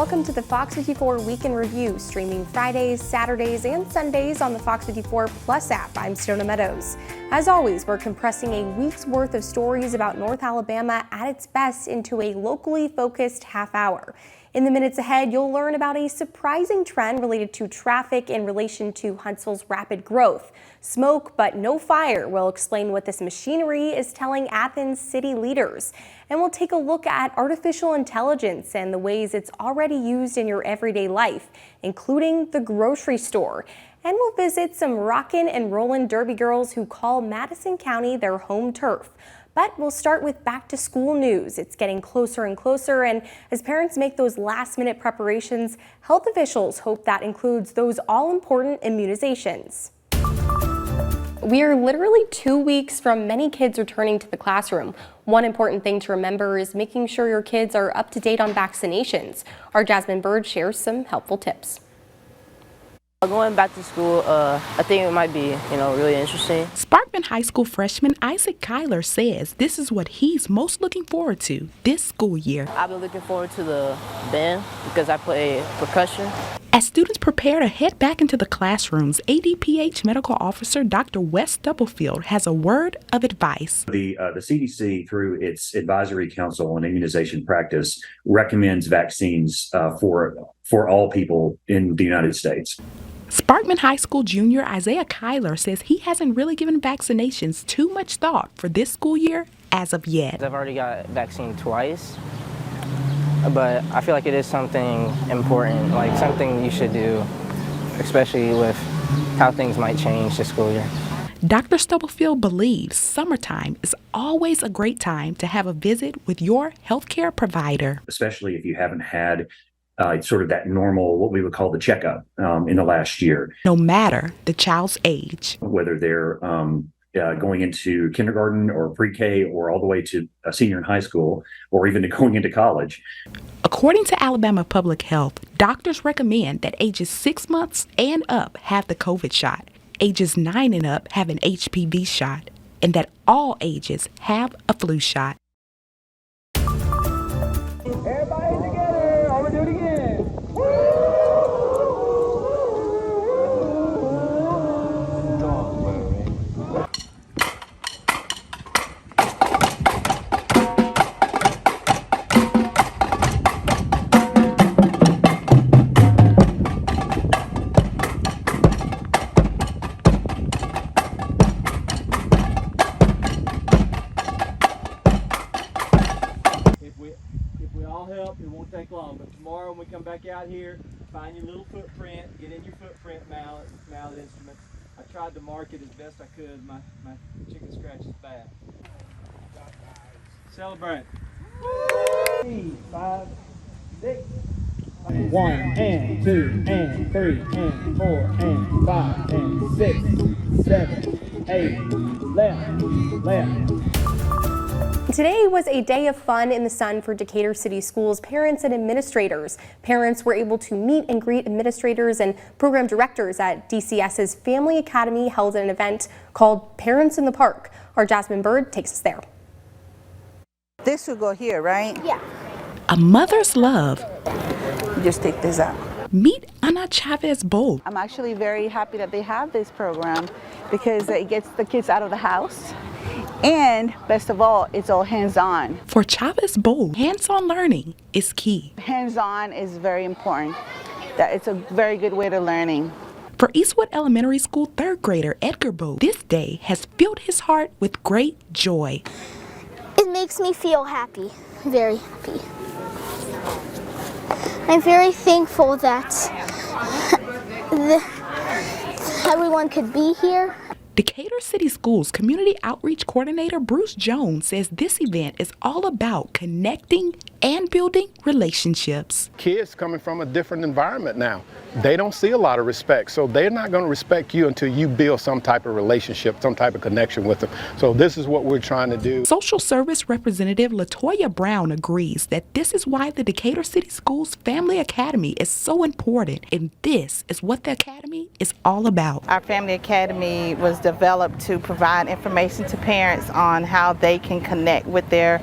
Welcome to the Fox 54 Week in Review, streaming Fridays, Saturdays, and Sundays on the Fox 54 Plus app. I'm Stonah Meadows. As always, we're compressing a week's worth of stories about North Alabama at its best into a locally focused half hour. In the minutes ahead, you'll learn about a surprising trend related to traffic in relation to Huntsville's rapid growth. Smoke but no fire. We'll explain what this machinery is telling Athens city leaders. And we'll take a look at artificial intelligence and the ways it's already used in your everyday life, including the grocery store. And we'll visit some rockin' and rollin' Derby girls who call Madison County their home turf. But we'll start with back to school news. It's getting closer and closer, and as parents make those last minute preparations, health officials hope that includes those all-important immunizations. We are literally 2 weeks from many kids returning to the classroom. One important thing to remember is making sure your kids are up to date on vaccinations. Our Jasmine Bird shares some helpful tips. Going back to school, I think it might be, really interesting. Sparkman High School freshman Isaac Kyler says this is what he's most looking forward to this school year. I've been looking forward to the band because I play percussion. As students prepare to head back into the classrooms, ADPH Medical Officer Dr. Wes Stubblefield has a word of advice. The CDC, through its Advisory Council on Immunization Practice, recommends vaccines for all people in the United States. Sparkman High School junior Isaiah Kyler says he hasn't really given vaccinations too much thought for this school year as of yet. I've already got vaccine twice, but I feel like it is something important, like something you should do, especially with how things might change this school year. Dr. Stubblefield believes summertime is always a great time to have a visit with your healthcare provider. Especially if you haven't had sort of that normal, what we would call the checkup in the last year. No matter the child's age. Whether they're going into kindergarten or pre-K or all the way to a senior in high school or even going into college. According to Alabama Public Health, doctors recommend that ages 6 months and up have the COVID shot, ages 9 and up have an HPV shot, and that all ages have a flu shot. Everybody together, I'm gonna do it again. If we all help, it won't take long. But tomorrow when we come back out here, find your little footprint, get in your footprint mallet instruments. I tried to mark it as best I could. My chicken scratch is bad. Celebrate. 3, 5, 6. 1 and 2 and 3 and 4 and 5 and 6, 7, 8. Left. Today was a day of fun in the sun for Decatur City Schools parents and administrators. Parents were able to meet and greet administrators and program directors at DCS's Family Academy held an event called Parents in the Park. Our Jasmine Bird takes us there. This will go here, right? Yeah. A mother's love. Just take this out. Meet Ana Chavez Bold. I'm actually very happy that they have this program because it gets the kids out of the house. And best of all, it's all hands-on. For Chavez Bold, hands-on learning is key. Hands-on is very important. It's a very good way to learning. For Eastwood Elementary School third grader Edgar Bold, this day has filled his heart with great joy. It makes me feel happy, very happy. I'm very thankful that everyone could be here. Decatur City Schools Community Outreach Coordinator Bruce Jones says this event is all about connecting and building relationships. Kids coming from a different environment now, they don't see a lot of respect, so they're not going to respect you until you build some type of relationship, some type of connection with them. So this is what we're trying to do. Social Service Representative Latoya Brown agrees that this is why the Decatur City Schools Family Academy is so important, and this is what the Academy is all about. Our Family Academy was developed to provide information to parents on how they can connect with their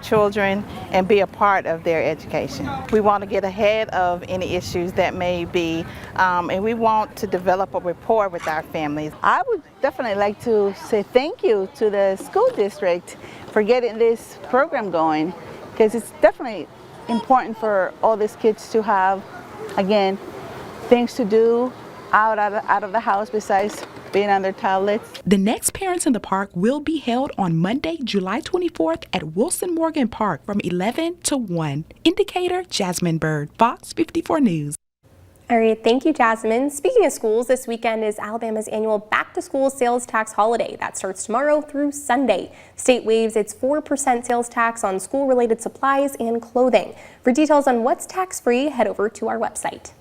children and be a part of their education. We want to get ahead of any issues that may be, and we want to develop a rapport with our families. I would definitely like to say thank you to the school district for getting this program going, because it's definitely important for all these kids to have, again, things to do out of the house besides being on their tablets. The next Parents in the Park will be held on Monday, July 24th at Wilson Morgan Park from 11 to 1. Indicator, Jasmine Bird, Fox 54 News. All right, thank you, Jasmine. Speaking of schools, this weekend is Alabama's annual back-to-school sales tax holiday. That starts tomorrow through Sunday. The state waives its 4% sales tax on school-related supplies and clothing. For details on what's tax-free, head over to our website.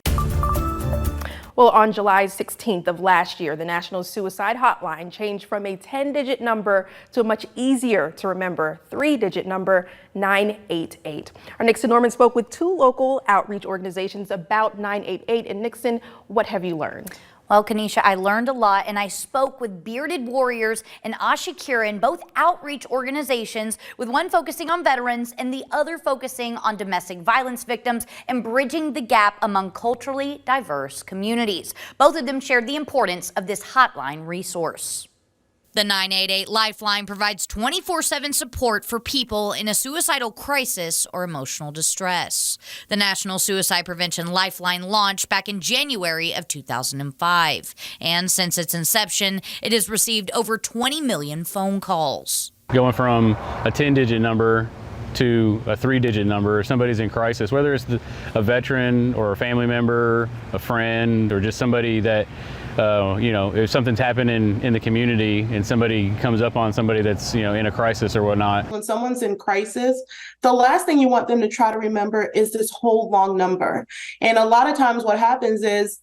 Well, on July 16th of last year, the National Suicide Hotline changed from a 10-digit number to a much easier to remember 3-digit number, 988. Our Nixon Norman spoke with 2 local outreach organizations about 988. And Nixon, what have you learned? Well, Kanisha, I learned a lot, and I spoke with Bearded Warriors and Ashakiran, both outreach organizations, with one focusing on veterans and the other focusing on domestic violence victims and bridging the gap among culturally diverse communities. Both of them shared the importance of this hotline resource. The 988 Lifeline provides 24/7 support for people in a suicidal crisis or emotional distress. The National Suicide Prevention Lifeline launched back in January of 2005. And since its inception, it has received over 20 million phone calls. Going from a 10-digit number to a 3-digit number, if somebody's in crisis, whether it's a veteran or a family member, a friend, or just somebody that if something's happening in the community and somebody comes up on somebody that's, in a crisis or whatnot. When someone's in crisis, the last thing you want them to try to remember is this whole long number. And a lot of times what happens is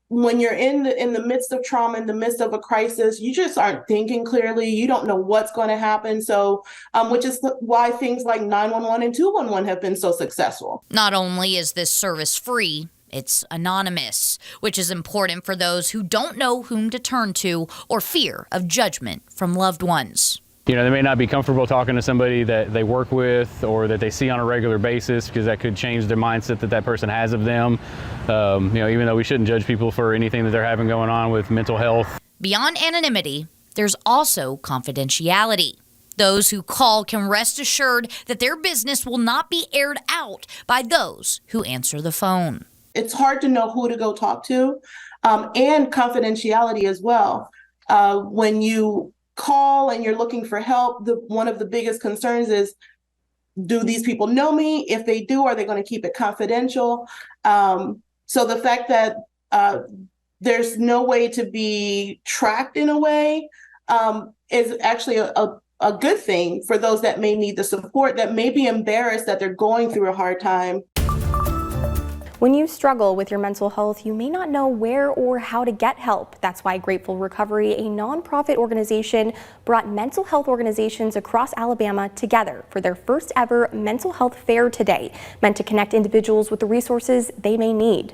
when you're in the midst of trauma, in the midst of a crisis, you just aren't thinking clearly. You don't know what's going to happen. So, which is why things like 911 and 211 have been so successful. Not only is this service free, it's anonymous, which is important for those who don't know whom to turn to or fear of judgment from loved ones. They may not be comfortable talking to somebody that they work with or that they see on a regular basis, because that could change their mindset that person has of them. Even though we shouldn't judge people for anything that they're having going on with mental health. Beyond anonymity, there's also confidentiality. Those who call can rest assured that their business will not be aired out by those who answer the phone. It's hard to know who to go talk to, and confidentiality as well. When you call and you're looking for help, one of the biggest concerns is, do these people know me? If they do, are they going to keep it confidential? So the fact that there's no way to be tracked in a way is actually a good thing for those that may need the support, that may be embarrassed that they're going through a hard time. When you struggle with your mental health, you may not know where or how to get help. That's why Grateful Recovery, a nonprofit organization, brought mental health organizations across Alabama together for their first ever mental health fair today, meant to connect individuals with the resources they may need.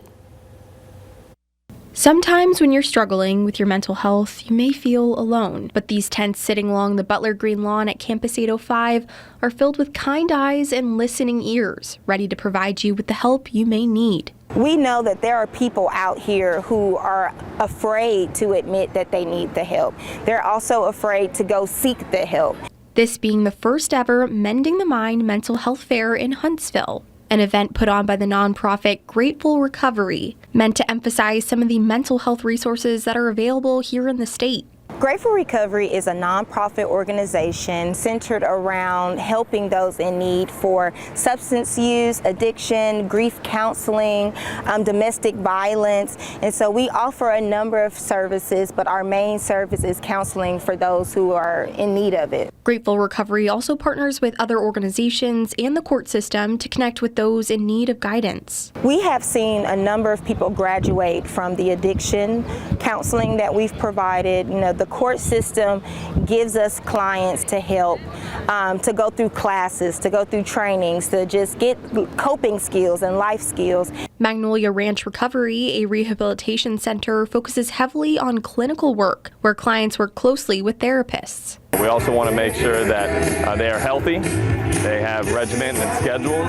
Sometimes when you're struggling with your mental health, you may feel alone, but these tents sitting along the Butler Green lawn at Campus 805 are filled with kind eyes and listening ears, ready to provide you with the help you may need. We know that there are people out here who are afraid to admit that they need the help. They're also afraid to go seek the help. This being the first ever Mending the Mind Mental Health Fair in Huntsville, an event put on by the nonprofit Grateful Recovery, meant to emphasize some of the mental health resources that are available here in the state. Grateful Recovery is a nonprofit organization centered around helping those in need for substance use, addiction, grief counseling, domestic violence. And so we offer a number of services, but our main service is counseling for those who are in need of it. Grateful Recovery also partners with other organizations and the court system to connect with those in need of guidance. We have seen a number of people graduate from the addiction counseling that we've provided. The court system gives us clients to help, to go through classes, to go through trainings, to just get coping skills and life skills. Magnolia Ranch Recovery, a rehabilitation center, focuses heavily on clinical work, where clients work closely with therapists. We also want to make sure that they are healthy, they have regimen and schedules,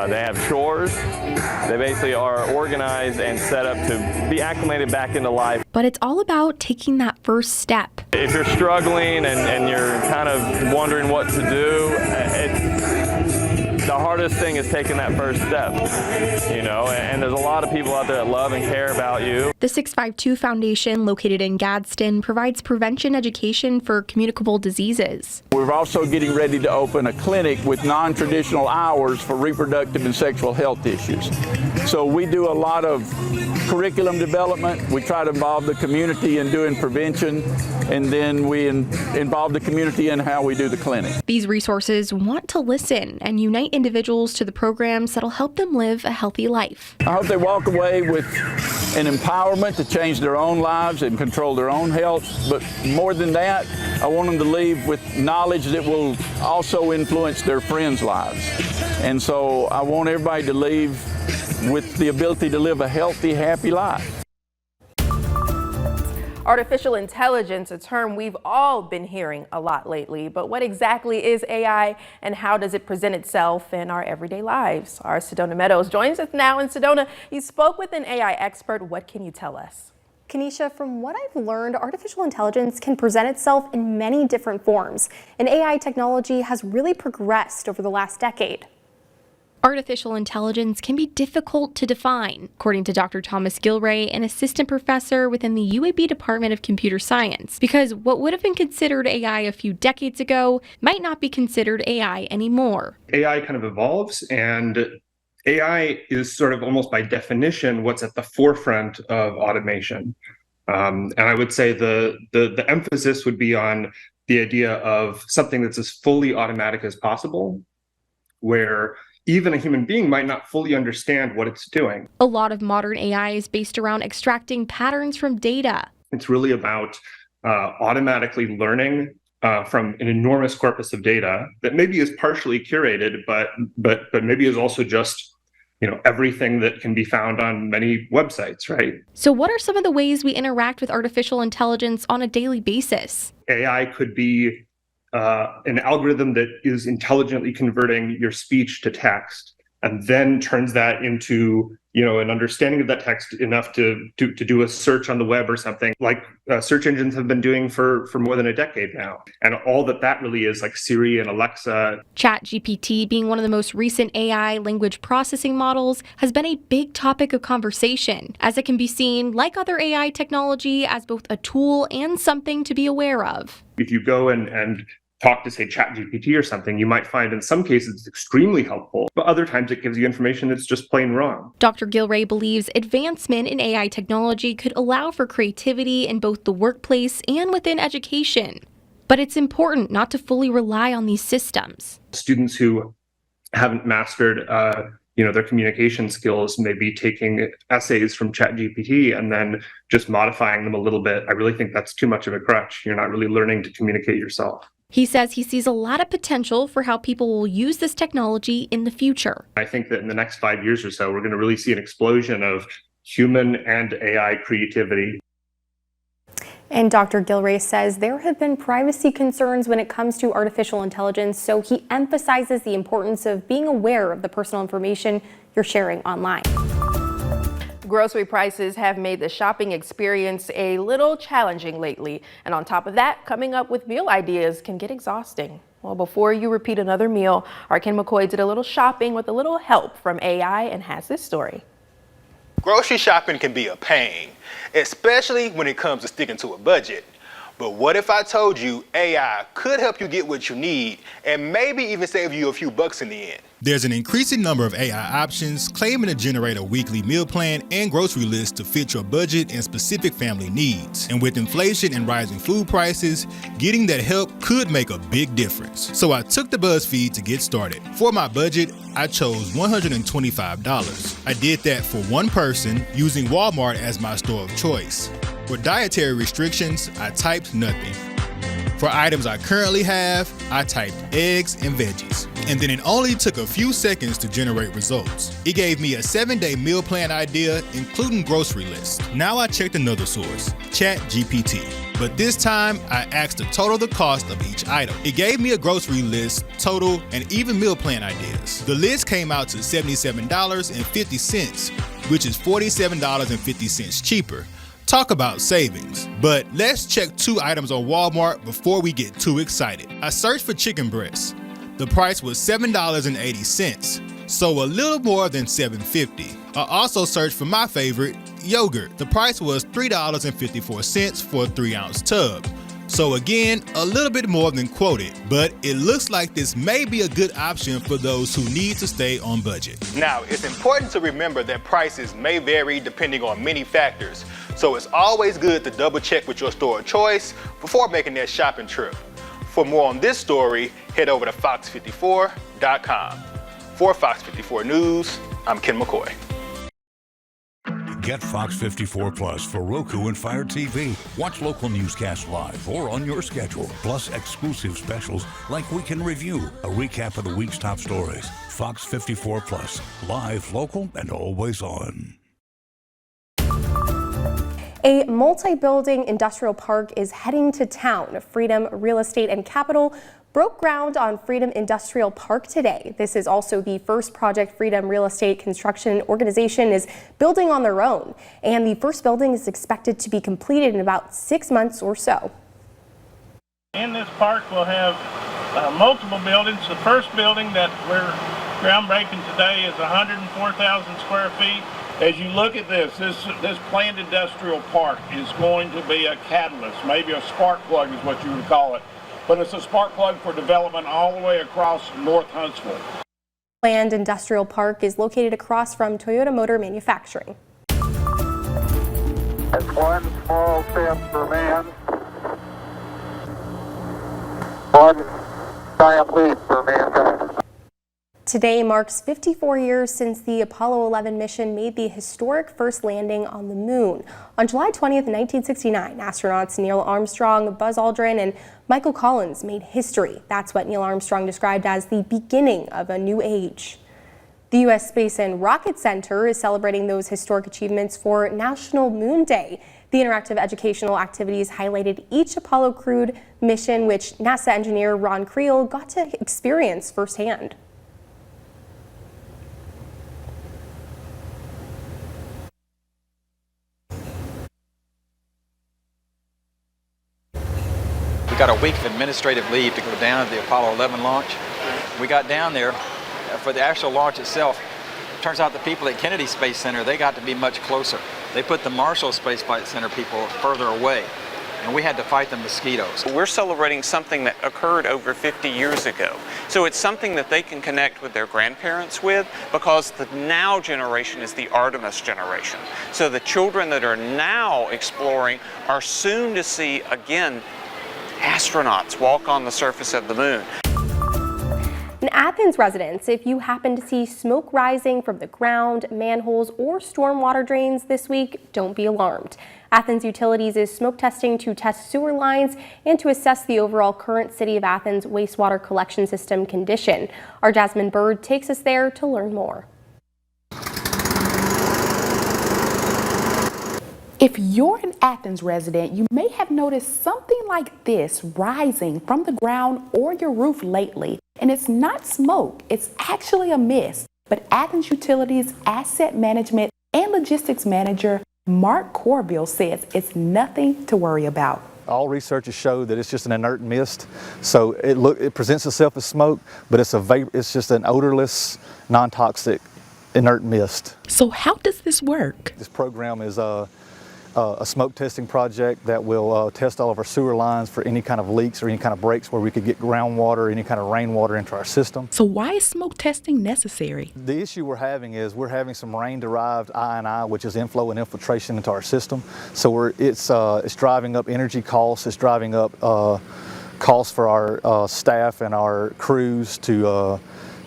they have chores. They basically are organized and set up to be acclimated back into life. But it's all about taking that first step. If you're struggling and you're kind of wondering what to do, the hardest thing is taking that first step, you know, and there's a lot of people out there that love and care about you. The 652 Foundation, located in Gadsden, provides prevention education for communicable diseases. We're also getting ready to open a clinic with non-traditional hours for reproductive and sexual health issues. So we do a lot of curriculum development. We try to involve the community in doing prevention, and then we involve the community in how we do the clinic. These resources want to listen and unite individuals to the programs that'll help them live a healthy life. I hope they walk away with an empowerment to change their own lives and control their own health, but more than that, I want them to leave with knowledge that will also influence their friends' lives. And so I want everybody to leave with the ability to live a healthy, happy life. Artificial intelligence, a term we've all been hearing a lot lately, but what exactly is AI and how does it present itself in our everyday lives? Our Sedona Meadows joins us now. In Sedona, you spoke with an AI expert. What can you tell us? Kanisha, from what I've learned, artificial intelligence can present itself in many different forms, and AI technology has really progressed over the last decade. Artificial intelligence can be difficult to define, according to Dr. Thomas Gilray, an assistant professor within the UAB Department of Computer Science, because what would have been considered AI a few decades ago might not be considered AI anymore. AI kind of evolves, and AI is sort of almost by definition what's at the forefront of automation. And I would say the emphasis would be on the idea of something that's as fully automatic as possible, where even a human being might not fully understand what it's doing. A lot of modern AI is based around extracting patterns from data. It's really about automatically learning from an enormous corpus of data that maybe is partially curated, but maybe is also just, you know, everything that can be found on many websites, right? So what are some of the ways we interact with artificial intelligence on a daily basis? AI could be an algorithm that is intelligently converting your speech to text and then turns that into, you know, an understanding of that text enough to do a search on the web or something like search engines have been doing for more than a decade now. And all that really is, like Siri and Alexa. ChatGPT, being one of the most recent AI language processing models, has been a big topic of conversation, as it can be seen, like other AI technology, as both a tool and something to be aware of. If you go and talk to, say, ChatGPT or something, you might find in some cases it's extremely helpful, but other times it gives you information that's just plain wrong. Dr. Gilray believes advancement in AI technology could allow for creativity in both the workplace and within education. But it's important not to fully rely on these systems. Students who haven't mastered their communication skills may be taking essays from ChatGPT and then just modifying them a little bit. I really think that's too much of a crutch. You're not really learning to communicate yourself. He says he sees a lot of potential for how people will use this technology in the future. I think that in the next 5 years or so, we're going to really see an explosion of human and AI creativity. And Dr. Gilray says there have been privacy concerns when it comes to artificial intelligence, so he emphasizes the importance of being aware of the personal information you're sharing online. Grocery prices have made the shopping experience a little challenging lately. And on top of that, coming up with meal ideas can get exhausting. Well, before you repeat another meal, our Ken McCoy did a little shopping with a little help from AI and has this story. Grocery shopping can be a pain, especially when it comes to sticking to a budget. But what if I told you AI could help you get what you need and maybe even save you a few bucks in the end? There's an increasing number of AI options claiming to generate a weekly meal plan and grocery list to fit your budget and specific family needs. And with inflation and rising food prices, getting that help could make a big difference. So I took the BuzzFeed to get started. For my budget, I chose $125. I did that for one person using Walmart as my store of choice. For dietary restrictions, I typed nothing. For items I currently have, I typed eggs and veggies. And then it only took a few seconds to generate results. It gave me a 7-day meal plan idea, including grocery lists. Now I checked another source, ChatGPT. but this time I asked to total the cost of each item. It gave me a grocery list, total, and even meal plan ideas. The list came out to $77.50, which is $47.50 cheaper. Talk about savings. But let's check 2 items on Walmart before we get too excited. I searched for chicken breasts. The price was $7.80, so a little more than $7.50. I also searched for my favorite, yogurt. The price was $3.54 for a 3-ounce tub. So again, a little bit more than quoted, but it looks like this may be a good option for those who need to stay on budget. Now, it's important to remember that prices may vary depending on many factors, so it's always good to double check with your store of choice before making that shopping trip. For more on this story, head over to FOX54.com. For Fox 54 News, I'm Ken McCoy. Get Fox 54 Plus for Roku and Fire TV. Watch local newscasts live or on your schedule, plus exclusive specials like Weekend Review, a recap of the week's top stories. Fox 54 Plus, live, local, and always on. A multi-building industrial park is heading to town. Freedom Real Estate and Capital broke ground on Freedom Industrial Park today. This is also the first project Freedom Real Estate Construction Organization is building on their own, and the first building is expected to be completed in about 6 months or so. In this park we'll have multiple buildings. The first building that we're groundbreaking today is 104,000 square feet. As you look at this planned industrial park is going to be a catalyst, maybe a spark plug is what you would call it. But it's a spark plug for development all the way across North Huntsville. Planned Industrial Park is located across from Toyota Motor Manufacturing. It's one small step for man, one giant leap for mankind. Today marks 54 years since the Apollo 11 mission made the historic first landing on the moon. On July 20th, 1969, astronauts Neil Armstrong, Buzz Aldrin, and Michael Collins made history. That's what Neil Armstrong described as the beginning of a new age. The U.S. Space and Rocket Center is celebrating those historic achievements for National Moon Day. The interactive educational activities highlighted each Apollo crewed mission, which NASA engineer Ron Creel got to experience firsthand. Got a week of administrative leave to go down to the Apollo 11 launch. We got down there for the actual launch itself. Turns out the people at Kennedy Space Center, they got to be much closer. They put the Marshall Space Flight Center people further away, and we had to fight the mosquitoes. We're celebrating something that occurred over 50 years ago. So it's something that they can connect with their grandparents with, because the now generation is the Artemis generation. So the children that are now exploring are soon to see, again, astronauts walk on the surface of the moon. And Athens residents, if you happen to see smoke rising from the ground, manholes, or stormwater drains this week, don't be alarmed. Athens Utilities is smoke testing to test sewer lines and to assess the overall current City of Athens wastewater collection system condition. Our Jasmine Bird takes us there to learn more. If you're an Athens resident, you may have noticed something like this rising from the ground or your roof lately. And it's not smoke, it's actually a mist. But Athens Utilities Asset Management and Logistics Manager Mark Corbill says it's nothing to worry about. All researchers show that it's just an inert mist, so it presents itself as smoke, but it's just an odorless, non-toxic, inert mist. So how does this work? This program is a smoke testing project that will test all of our sewer lines for any kind of leaks or any kind of breaks where we could get groundwater, any kind of rainwater into our system. So why is smoke testing necessary? The issue we're having is we're having some rain-derived I&I, which is inflow and infiltration into our system. So it's driving up energy costs, it's driving up costs for our staff and our crews to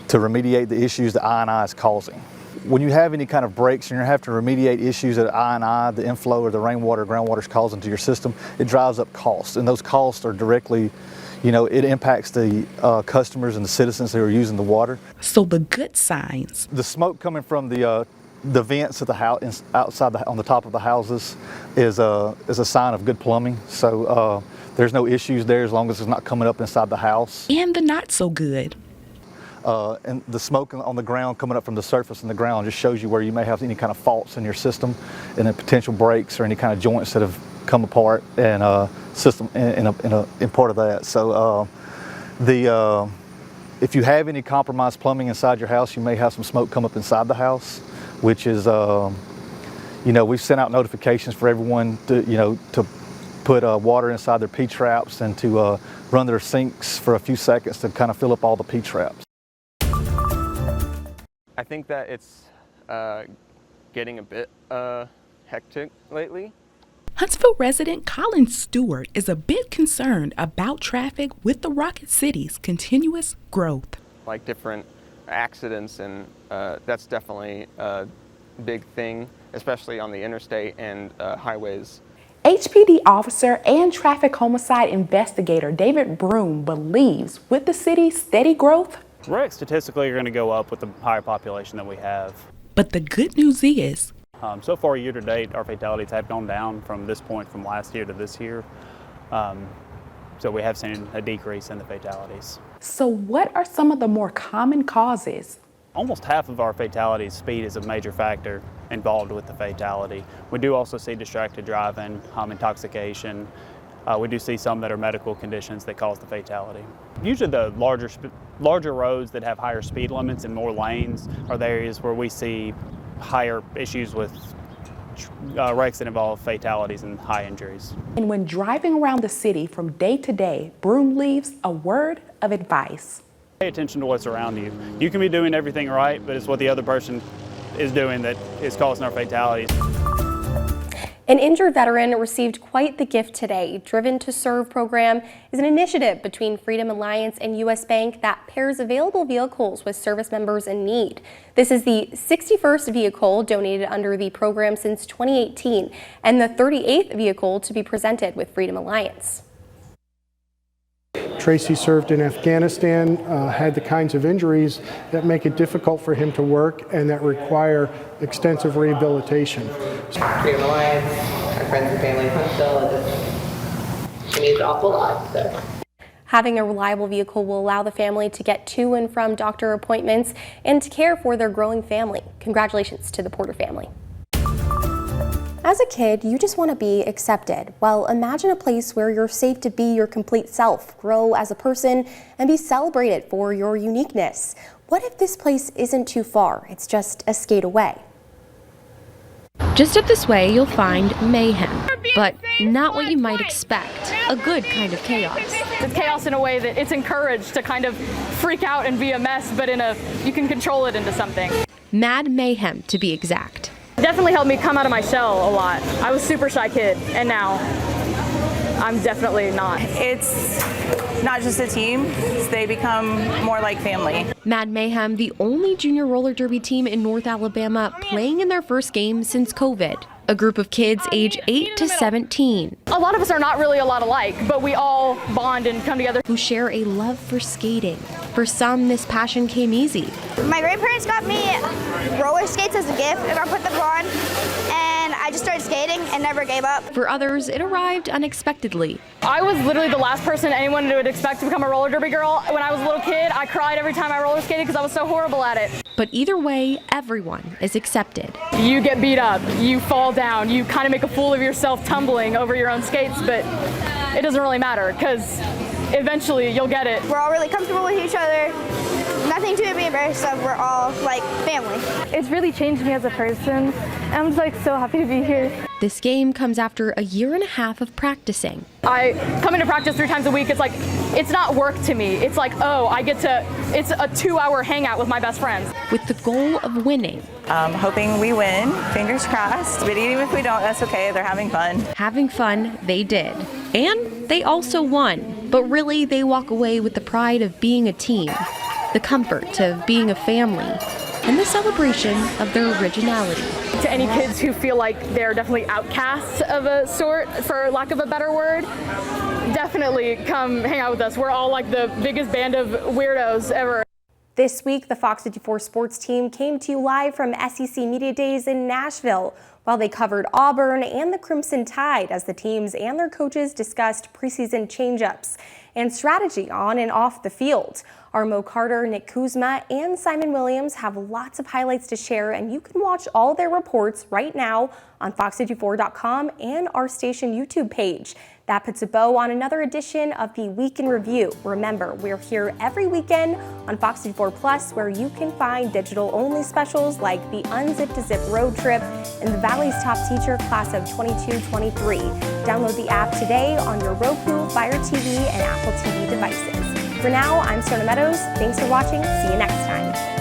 remediate the issues that I&I is causing. When you have any kind of breaks and you have to remediate issues that I&I, the inflow or the rainwater, groundwater is causing to your system, it drives up costs. And those costs are directly, it impacts the customers and the citizens who are using the water. So the good signs. The smoke coming from the the vents at the house, outside on the top of the houses, is a sign of good plumbing. So there's no issues there as long as it's not coming up inside the house. And the not so good. And the smoke on the ground coming up from the surface in the ground just shows you where you may have any kind of faults in your system, and then potential breaks or any kind of joints that have come apart and system in part of that. So if you have any compromised plumbing inside your house, you may have some smoke come up inside the house, which is we've sent out notifications for everyone to put water inside their P-traps and to run their sinks for a few seconds to kind of fill up all the P-traps. I think that it's getting a bit hectic lately. Huntsville resident Colin Stewart is a bit concerned about traffic with the Rocket City's continuous growth. Like different accidents, and that's definitely a big thing, especially on the interstate and highways. HPD officer and traffic homicide investigator David Broom believes with the city's steady growth, wrecks statistically are going to go up with the higher population that we have. But the good news is, so far year to date, our fatalities have gone down from this point from last year to this year. So we have seen a decrease in the fatalities. So what are some of the more common causes? Almost half of our fatalities, speed is a major factor involved with the fatality. We do also see distracted driving, intoxication. We do see some that are medical conditions that cause the fatality. Usually the larger roads that have higher speed limits and more lanes are the areas where we see higher issues with wrecks that involve fatalities and high injuries. And when driving around the city from day to day, Broom leaves a word of advice. Pay attention to what's around you. You can be doing everything right, but it's what the other person is doing that is causing our fatalities. An injured veteran received quite the gift today. Driven to Serve program is an initiative between Freedom Alliance and U.S. Bank that pairs available vehicles with service members in need. This is the 61st vehicle donated under the program since 2018 and the 38th vehicle to be presented with Freedom Alliance. Tracy served in Afghanistan, had the kinds of injuries that make it difficult for him to work and that require extensive rehabilitation. Freedom Alliance, our friends and family in Huntsville, she means an awful lot. So. Having a reliable vehicle will allow the family to get to and from doctor appointments and to care for their growing family. Congratulations to the Porter family. As a kid, you just want to be accepted. Well, imagine a place where you're safe to be your complete self, grow as a person, and be celebrated for your uniqueness. What if this place isn't too far? It's just a skate away. Just up this way, you'll find mayhem, but not what you might expect. A good kind of chaos. It's chaos in a way that it's encouraged to kind of freak out and be a mess, but you can control it into something. Mad mayhem, to be exact. Definitely helped me come out of my shell a lot. I was a super shy kid, and now I'm definitely not. It's not just a team, they become more like family. Mad Mayhem, the only junior roller derby team in North Alabama, playing in their first game since COVID. A group of kids age 8 to 17. A lot of us are not really a lot alike, but we all bond and come together. Who share a love for skating. For some, this passion came easy. My grandparents got me roller skates as a gift, and I put them on, and I just started skating and never gave up. For others, it arrived unexpectedly. I was literally the last person anyone would expect to become a roller derby girl. When I was a little kid, I cried every time I roller skated because I was so horrible at it. But either way, everyone is accepted. You get beat up, you fall down, you kind of make a fool of yourself tumbling over your own skates, but it doesn't really matter because eventually you'll get it. We're all really comfortable with each other. Nothing to be embarrassed of. We're all like family. It's really changed me as a person. I'm just like so happy to be here. This game comes after a year and a half of practicing. I come into practice 3 times a week. It's like, it's not work to me. It's like, oh, it's a 2-hour hangout with my best friends. With the goal of winning. Hoping we win, fingers crossed. But even if we don't, that's okay. They're having fun. Having fun, they did. And they also won. But really, they walk away with the pride of being a team, the comfort of being a family, and the celebration of their originality. To any kids who feel like they're definitely outcasts of a sort, for lack of a better word, definitely come hang out with us. We're all like the biggest band of weirdos ever. This week, the Fox 54 sports team came to you live from SEC Media Days in Nashville, while they covered Auburn and the Crimson Tide as the teams and their coaches discussed preseason changeups and strategy on and off the field. Our Mo Carter, Nick Kuzma, and Simon Williams have lots of highlights to share, and you can watch all their reports right now on fox54.com and our station YouTube page. That puts a bow on another edition of the Week in Review. Remember, we're here every weekend on Fox 54 Plus, where you can find digital-only specials like the Unzip to Zip road trip and the Valley's Top Teacher class of 22-23. Download the app today on your Roku, Fire TV, and Apple TV devices. For now, I'm Stona Meadows. Thanks for watching. See you next time.